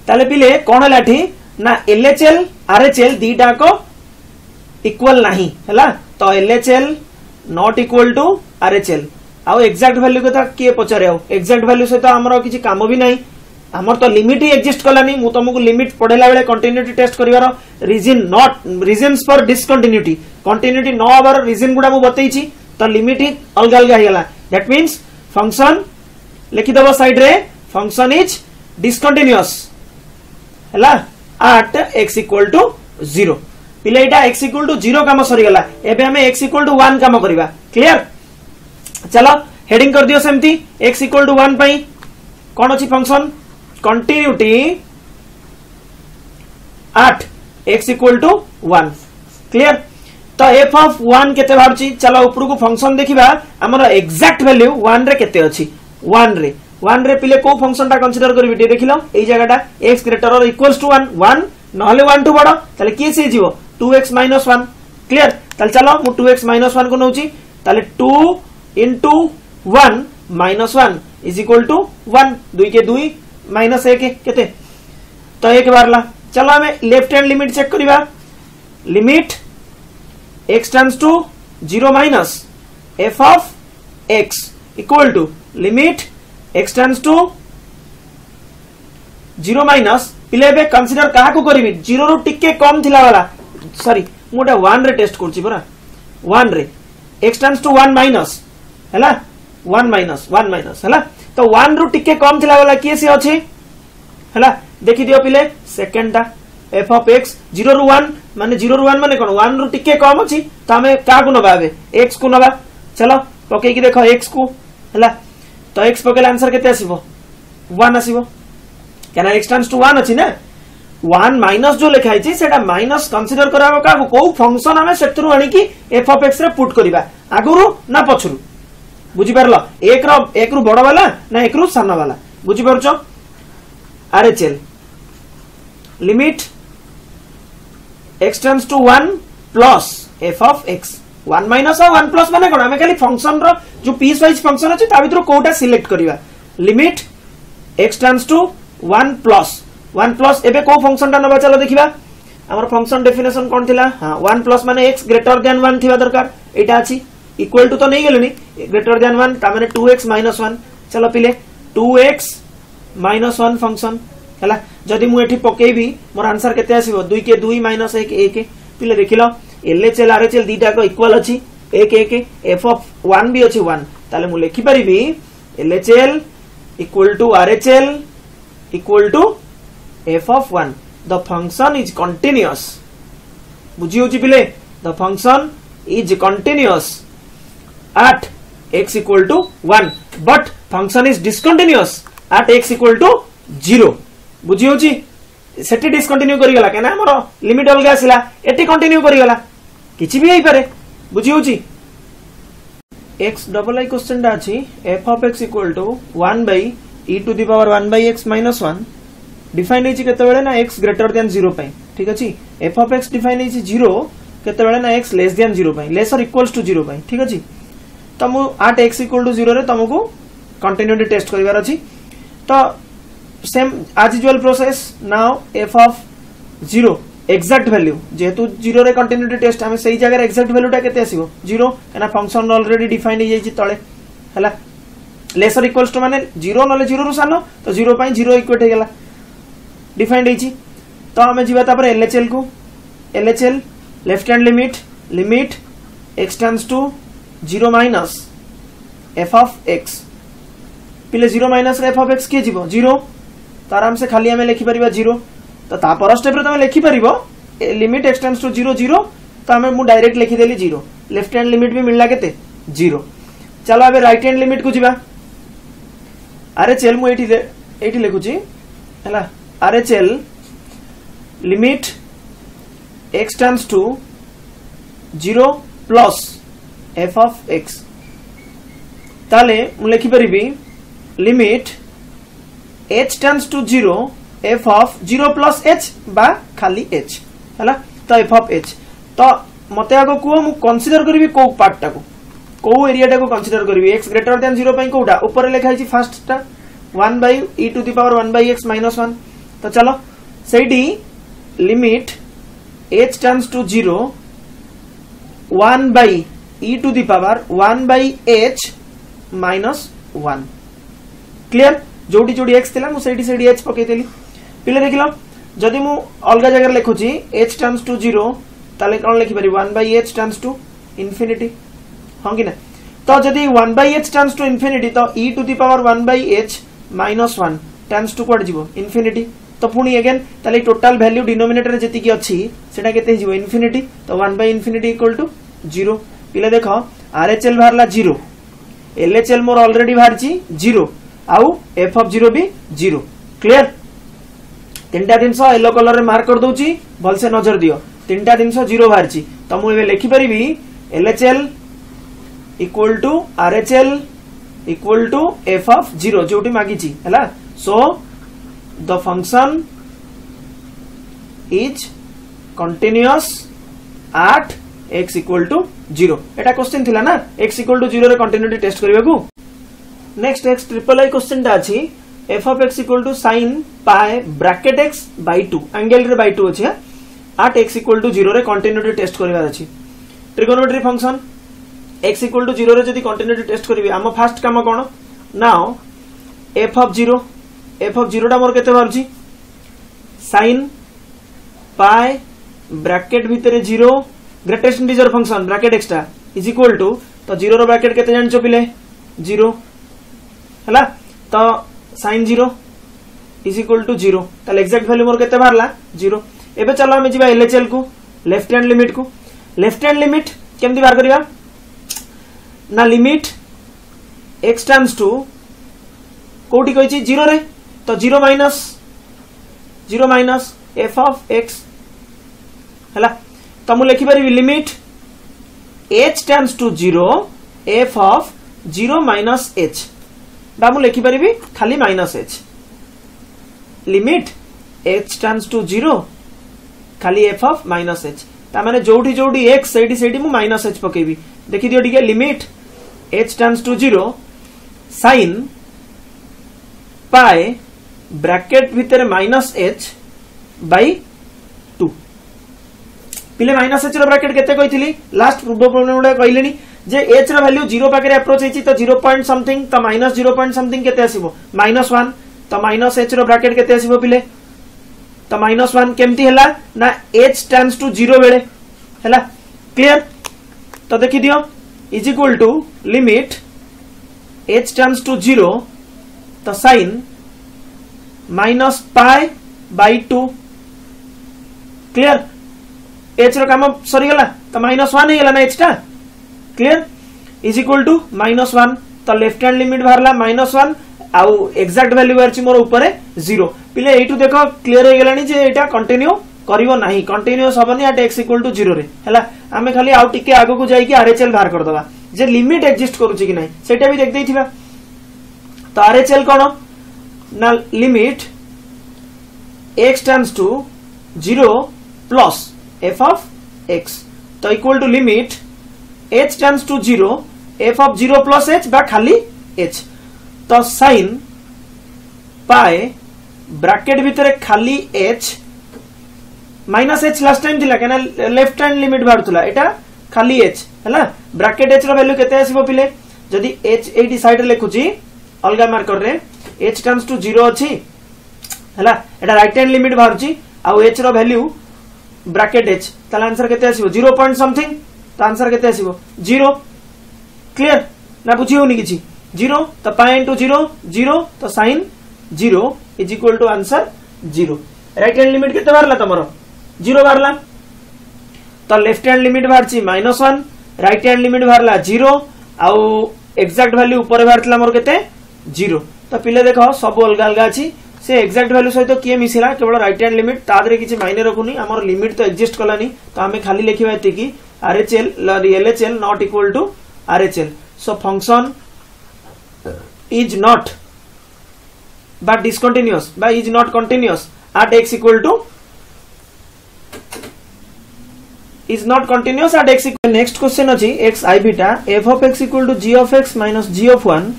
ताले पिले कोन लाठी ना LHL RHL दीटा को इक्वल नहीं हैला तो LHL not equal to RHL आउ एग्जैक्ट वैल्यू कथा के पचारे आउ एग्जैक्ट वैल्यू से तो हमरो किछि काम भी नहीं हमर तो लिमिट ही एग्जिस्ट कलानी मु तुमको लिमिट पढेला बेले कंटिन्यूटी टेस्ट करिवार रीजंस फॉर डिसकंटिन्यूटी कंटिन्यूटी न हबार रीजन गुडा मु बतई छी तो लिमिट ही अलग अलग हेला दैट मींस फंक्शन लिखि दबो साइड रे फंक्शन इज डिसकंटिन्यूअस हैला at x equal to 0 पिले एटा x equal to 0 काम सरी गला एबे हमें x equal to 1 काम करिवा क्लियर चलो हेडिंग कर दियो सेमती x equal to 1 पई कोन अछि function continuity at x equal to 1 clear तो f of 1 केते बारची चलो ऊपर को फंक्शन देखिबा हमर एग्जैक्ट वैल्यू 1 रे केते अछि 1 रे पिले को फंक्शन टा कंसीडर करबी टे देखिलो एई जगहटा x greater or equals to 1 नहले 1 टू बडो ताले के से जीवो 2x - 1 क्लियर ताले चलो मु 2x - 1 को नउची ताले 2 * 1 - 1 इज इक्वल टू 1 2 के 2 - 1 केते तो एक बारला चलो हमें लेफ्ट हैंड लिमिट चेक करिवा limit x tends to 0 minus f of x equal to limit x tends to 0 minus पिले बे कंसीडर कहा को करिवि 0 रु टिके कम थिला वाला सॉरी मोटा 1 रे टेस्ट करछि बरा 1 रे x tends to 1 माइनस हैला 1 माइनस हैला तो 1 रु टिके कम थिला वाला के से अछि हैला देखि दियो पिले सेकंड ता f of x 0 रु 1 माने 0 रु 1 माने कोन 1 रु टिके कम अछि त हमें का को नबा बे x को नबा चलो पके की देखो x को हैला तो x पकेला आंसर केते आसीबो 1 आसीबो केना x tends to 1 अछि ना 1 माइनस जो लिखाई छी सेटा माइनस कंसीडर कराबो का को फंक्शन हमें सेतरु आनी की f of x रे पुट करिबा आगुरु ना पछरु बुझी परलो एक रु बड़ वाला ना एक रु साना वाला बुझी परछो RHL limit x tends to 1 plus f of x 1 minus और 1 प्लस माने कोन हमें खाली फंक्शन रो जो पीस वाइज फंक्शन अछि ता भितर कोटा सिलेक्ट करिवा limit x tends to 1 plus एबे को फंक्शन ता नबा चलो देखिबा हमर फंक्शन डेफिनेशन कोन थिला हां 1 प्लस माने x ग्रेटर देन 1 थिबा दरकार एटा अछि इक्वल टू तो नहीं गेलनी ग्रेटर देन 1 ता माने 2x - 1 चलो पिले 2x - 1 फंक्शन हला जदी मु एठी पकेबी मोर आंसर केते आसीबो 2 के 2 - 1 1 पिले देखिलो LHL RHL दीटा को इक्वल अछि 1 1 f of 1 भी अछि 1 ताले मु लिखि परिबी LHL equal to RHL equal to f of 1 the function is continuous बुझी होची पिले the function is continuous at x equal to 1 but function is discontinuous at x equal to 0 बुझी होची सेठी डिस्कंटिन्यू करी गला केना हमरो लिमिट अलगा आसिला एठी कंटिन्यू करी गला किछि भी होई पारे बुझी होची x डबल आई क्वेश्चन दा अछि f of x equal to 1 by e to the power 1 by x minus 1 define हेछि केते बेले ना x ग्रेटर देन 0 पई ठीक अछि f of x डिफाइन हेछि 0 केते बेले ना x लेस देन 0 पई लेस और इक्वल्स टू 0 पई ठीक अछि तमु at x equal to 0 रे तमको कंटिन्यूटी टेस्ट करिवार अछि तो same as usual process now f of 0 exact value जेहेतु 0 रे कंटिन्यूटी टेस्ट आमे सही जगह एक्जाक्ट वैल्यूटा केते आसीबो 0 कना फंक्शन ऑलरेडी डिफाइन हो जाई तळे हला लेसर इक्वल्स टू माने 0 नले 0 रु सानो तो 0 पई 0 इक्वल हे गेला डिफाइंड हेची तो आमे जीवा तापर एलएचएल को LHL left hand limit x tends to 0 minus f of x पिले 0 माइनस f ऑफ x के जीवो 0 तो आराम से खाली आमे लिखि परिबा 0 तो ता पर स्टेप रे तमे लिखि परिबो लिमिट x टेंड्स टू 0 0 तो आमे मु डायरेक्ट लिखि देली 0 लेफ्ट हैंड लिमिट भी मिलला केते 0 चलो अबे राइट हैंड लिमिट को जीवा RHL मु एठी लिखुची हला RHL limit x tends to 0 plus f of x ताले मु लिखि परिबी limit h tends to 0 f of 0 plus h बा खाली h हला तो f ऑफ h तो मते आगो को मु कंसीडर करबी को पार्ट टाको को एरिया टाको कंसीडर करबी x ग्रेटर देन 0 पई कोडा ऊपर लिखा है फर्स्ट टा 1 by e to the power 1 by x minus 1 तो चलो सेडी limit h tends to 0 1 by e to the power 1 by h minus 1 clear जोडी जोडी x थिला मु सेडी सेडी h पके देली पिले देखिलो जदी मु अलगा जगह लिखुची h टेंड्स टू 0 ताले कोन लिखि पारि 1 by h tends to infinity हां कि ना तो जदी 1 by h tends to infinity तो e to the power 1 by h minus 1 tends to कोड जीवो इंफिनिटी तो पुनी अगेन ताले टोटल वैल्यू डिनोमिनेटर रे जति की अछि सेटा केते जीवो इंफिनिटी तो 1 by infinity इक्वल टू 0 पिले देखो RHL भारला 0 LHL मोर ऑलरेडी भारची 0 आउ f ऑफ 0 भी 0 क्लियर तीनटा दिन येलो कलर रे मार्क कर दोची भल से नजर दियो तीनटा दिन 0 भारची तो मु एबे लिखि परिबी LHL equal to RHL equal to f of 0 जोटी मागीची हला so the function is continuous at x equal to 0 एटा क्वेश्चन थिला ना x इक्वल टू 0 रे कंटीन्यूटी टेस्ट करबाकू next x triple I question ता अछि f of x equal to sin pi bracket x by 2 angle रे by 2 अछि eight x equal to 0 रे कंटीन्यूटी टेस्ट करबार अछि trigonometry function x equal to 0 रे जदी कंटीन्यूटी टेस्ट करबी हम फर्स्ट काम कोन नाउ f of 0 टा मोर केते बारछि sin pi ब्रैकेट भितरे 0 greatest integer function bracket x टा इज इक्वल टू तो 0 रो ब्रैकेट केते जानछो पिले 0 हला तो sin 0 इज इक्वल टू 0 ताले एग्जैक्ट वैल्यू मोर केते बारला 0 एबे चलो हम जिबा LHL को लेफ्ट हैंड लिमिट केमदी बार करिया ना लिमिट x टेंड्स टू कोठी कहिछि 0 रे तो 0 माइनस f ऑफ x हला तो मु लिखि परिबी limit h tends to 0 f of 0 minus h बा मु लिखि परिबी खाली minus h limit h tends to 0 खाली f ऑफ माइनस h ता माने जोठी जोठी x सेडी सेडी मु माइनस h पकेबी देखि दियो ठीक है limit h tends to 0 sin pi bracket भीतर माइनस h बाय 2 पिले माइनस h रो ब्रैकेट केते कहितली लास्ट पूर्व प्रॉब्लम उडा कहिलेनी जे h रो वैल्यू 0 पाके अप्रोच हेची तो 0 पॉइंट समथिंग तो माइनस 0 पॉइंट समथिंग केते आसीबो -1 तो माइनस h रो ब्रैकेट केते आसीबो पिले तो -1 केमती हला ना h टेंड्स टू 0 बेले हला क्लियर तो देखि दियो is equal to limit h tends to 0 तो sin minus pi by 2 clear h रो काम सरी गला तो -1 हे गला ना h टा क्लियर इज इक्वल टू -1 तो लेफ्ट हैंड लिमिट बाहरला -1 आउ एग्जैक्ट वैल्यू बारछि मोर ऊपर 0 पिले एटू देखो क्लियर हे गलानी जे एटा कंटिन्यू करिवो नाही कंटिन्यूअस हबनी एट x इक्वल टू 0 रे हला आमे खाली आउ टिके आगो को जाई कि RHL बाहर कर दबा जे लिमिट एग्जिस्ट करूछि कि नाही सेटा भी देख देथिबा तो RHL कोन ना limit x tends to 0 plus f of x तो equal to limit h tends to 0 f of 0 plus h बा खाली h तो sin पाई ब्रैकेट भीतर खाली h minus H last time थिला केना लेफ्ट हैंड लिमिट बाहरथुला एटा खाली एच हला ब्रैकेट एच रो वैल्यू केते आसीबो पिले जदी एच एटी साइड रे लिखुची अलगा मार्कर रे एच टर्म्स टू 0 अछि हला एटा राइट हैंड लिमिट बाहरची आ एच रो वैल्यू ब्रैकेट एच ताला आंसर केते आसीबो 0 पॉइंट समथिंग तो आंसर केते आसीबो 0 क्लियर ना बुझी होनी किछि 0 तो पाई इनटू 0 0 तो sine 0 is equal to answer 0 right hand limit केते बारला तमरो 0 बारला तो लेफ्ट हैंड लिमिट बारची -1 राइट हैंड लिमिट बारला 0 आउ एक्जेक्ट वैल्यू ऊपर बारतला मोर केते 0 तो पिले देखो सब अलग अलग अछि से एक्जेक्ट वैल्यू सहित किए मिसिला केवल राइट हैंड लिमिट तादरे किछि मायने रखुनी हमर लिमिट तो एग्जिस्ट कलानी तो हमें खाली लिखिबा एति कि RHL LHL not equal to RHL so function is not but discontinuous by is not continuous at x equal to is not continuous at x equal next question अछि x I beta f of x equal to g of x minus g of 1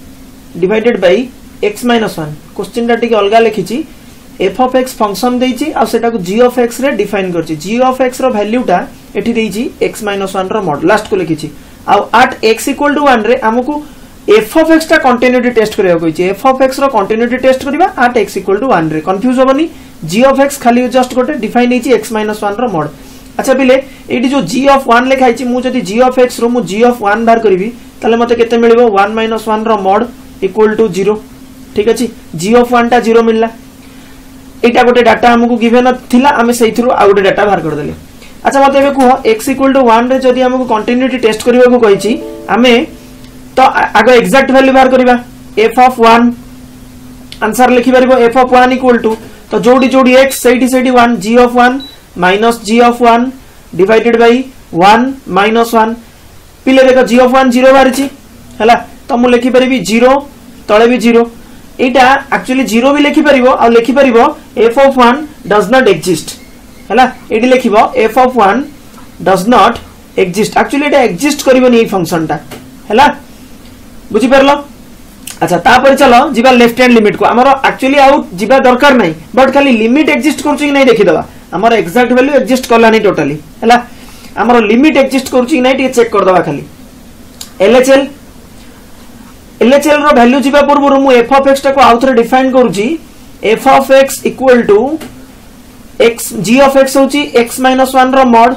divided by x minus 1 question टा टिके अलगा लिखिछि f of x function देइछि आ सेटा को g of x रे डिफाइन करछि g of x रो वैल्यू टा एठी देइछि x minus 1 रो मॉड लास्ट को लिखिछि आ at x equal to 1 रे हमकु f of x टा कंटिन्यूटी टेस्ट करिया कहिछि f of x रो कंटिन्यूटी टेस्ट करबा at x equal to 1 रे कंफ्यूज होबनी g of x खाली जस्ट गोटे डिफाइन हेछि x minus 1 रो मॉड अच्छा पिले एठी जो g of 1 लिखाइछि मु जदी g of x रो मु g of 1 बाहर करबी ताले मते केते मिलिबो 1 minus 1 रो मॉड इक्वल टू 0 ठीक अछि g of 1 टा 0 मिलला एटा गोटे डाटा हमकु गिवन थिला हमें सेइथरो आ गोटे डाटा बाहर कर देले अच्छा मते एबे कुह x equal to 1 रे जदी हमकु कंटिन्यूटी टेस्ट करबा को कहिछि हमें तो आगे एक्जेक्ट वैल्यू बाहर करबा f of 1 आंसर लिखि परबो f of 1 इक्वल टू तो जोडी जोडी x Sethi Sethi 1 g of 1 minus g of 1 divided by 1 minus 1 पिले देखो g of 1 0 बाहरछि हला तो मु लिखि परबी 0 तळे भी 0 एटा एक्चुअली 0 भी लिखि परिबो आ लिखि परिबो f of 1 does not exist हला एडी लिखिबो f of 1 does not exist actually एटा एग्जिस्ट करिवोनी ए फंक्शन टा हला बुझी परलो अच्छा तापर चलो जिबा लेफ्ट हैंड लिमिट को हमरो एक्चुअली आउट जिबा दरकार नै बट खाली लिमिट एग्जिस्ट करछु कि नै देखि दबा हमरो एग्जैक्ट वैल्यू एग्जिस्ट करलानी टोटली हला हमरो लिमिट एग्जिस्ट करछु कि नै टी चेक कर दबा खाली LHL रो वैल्यू जिबा पूर्व मु f of x टा को आउथरे डिफाइन करूची f of x equal to x g of x होची x minus 1 रो मॉड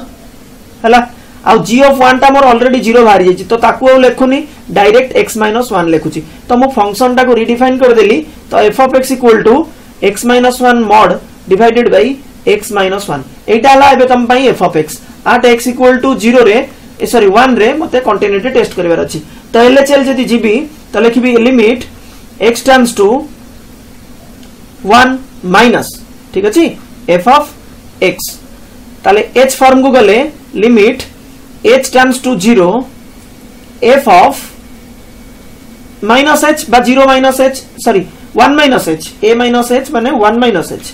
हला आ g of 1 टा मोर ऑलरेडी 0 बाहर जेची तो ताकू आ लेखुनी डायरेक्ट x minus 1 लेखुची तो मु फंक्शन टा को रीडिफाइन कर देली तो f of x equal to x minus 1 mod divided by x minus 1 एटा ला एबे तम पई f of x at x equal to 0 रे सॉरी 1 रे मते कंटिन्यूटी टेस्ट करबार अछि तो LHL जदी जीबी तो लिखिबी limit x tends to 1 minus ठीक अछि f of x ताले h फॉर्म को गले limit h tends to 0 f of minus h बा 0 minus h sorry 1 minus h a minus h माने 1 माइनस h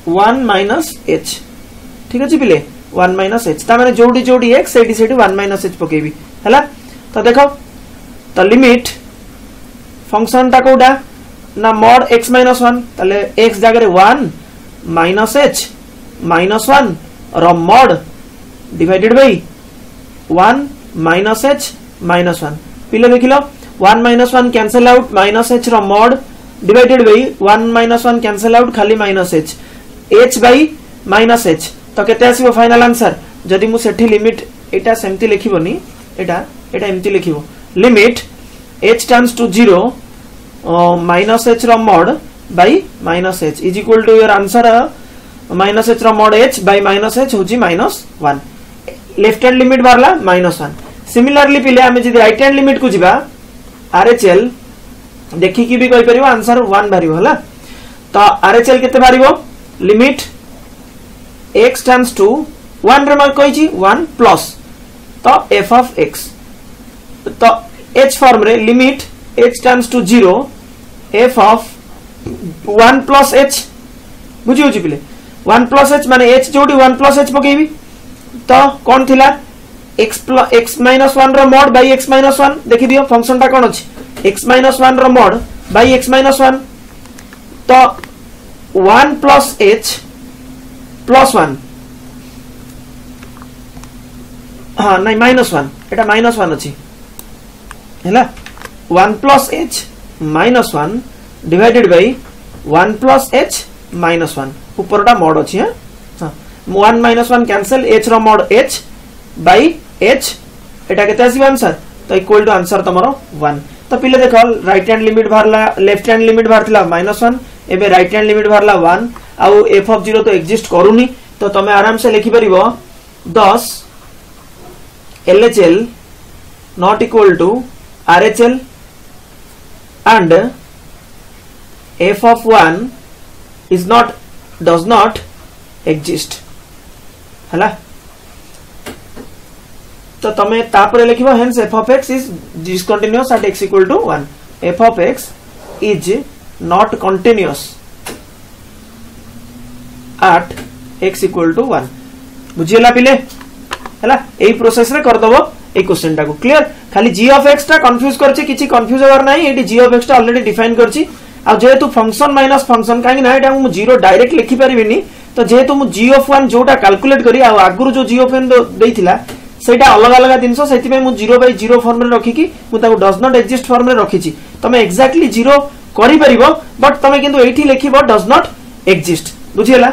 1 माइनस h ठीक अछि पिले 1 माइनस h ता माने जोडी जोडी x सेठी सेठी 1 माइनस h पकेबी हला तो देखो तो लिमिट फंक्शन टा कोडा ना मॉड x minus 1 तले x जगह रे 1 minus h minus 1 रो mod divided by 1 minus h minus 1 पिले देखिलो 1 minus 1 cancel out minus h रो mod divided by 1 minus 1 cancel out खाली minus h h by minus h तो केते आसीबो फाइनल आंसर जदी मु सेठी लिमिट एटा सेमति लिखिबोनी एटा एमति लिखिबो limit h tends to 0 minus h रो mod by minus h is equal to your answer minus h रो mod h by minus h होजी -1 लेफ्ट हैंड लिमिट बारला -1 सिमिलरली पिले हमें जदी राइट हैंड लिमिट को जिबा RHL देखि कि भी कहि परिबो आंसर 1 बारिबो हला तो RHL केते बारिबो लिमिट x टर्म्स टू 1 रे मार कहिची 1 प्लस तो f of x तो h फॉर्म रे limit h tends to 0 f of 1 plus h बुझी होची पिले 1 plus h माने h जोडी 1 plus h पकेबी तो कोन थिला x minus 1 रो मॉड बाय x minus 1 देखि दियो फंक्शन टा कोन अछि x minus 1 रो मॉड बाय x minus 1 तो 1 plus h प्लस 1 हाँ नहीं -1 एटा -1 अछि हैला 1 plus h minus 1 divided by 1 plus h minus 1 ऊपरटा मोड अछि हां 1 माइनस 1 कैंसिल h रो मोड h बाय h एटा केते आसी आंसर तो इक्वल टू आंसर तमरो 1 तो पिले देखो राइट हैंड लिमिट बाहरला लेफ्ट हैंड लिमिट बाहरला -1 एबे राइट हैंड लिमिट बाहरला 1 आउ f ऑफ 0 तो एग्जिस्ट करूनी तो तमे आराम से लिखि परिबो 10 LHL not equal to RHL and f of 1 is not does not exist हला तो तमे तापरे लिखिबो hence f of x is discontinuous at x equal to 1 f of x is not continuous at x equal to 1 बुझियला पिले हला एई process रे कर दबो ए question टा को क्लियर खाली g of x टा कंफ्यूज करछि किछि कंफ्यूज होवर नाही एटी g of x टा ऑलरेडी डिफाइन करछि आ जेहेतु फंक्शन माइनस फंक्शन काहे ना एटा मु जीरो डायरेक्ट लिखि परिबिनी तो जेहेतु मु g of 1 जोटा कैलकुलेट करी आ आगुरु जो g of n देइथिला सेटा अलग अलग दिनसो सेति में मु 0/0 फॉर्म रे रखि कि मु ताको डज नॉट एग्जिस्ट फॉर्म रे रखिछि तमे एक्जेक्टली 0 करि परिबो बट तमे किंतु एठी लिखिबो डज नॉट एग्जिस्ट बुझियला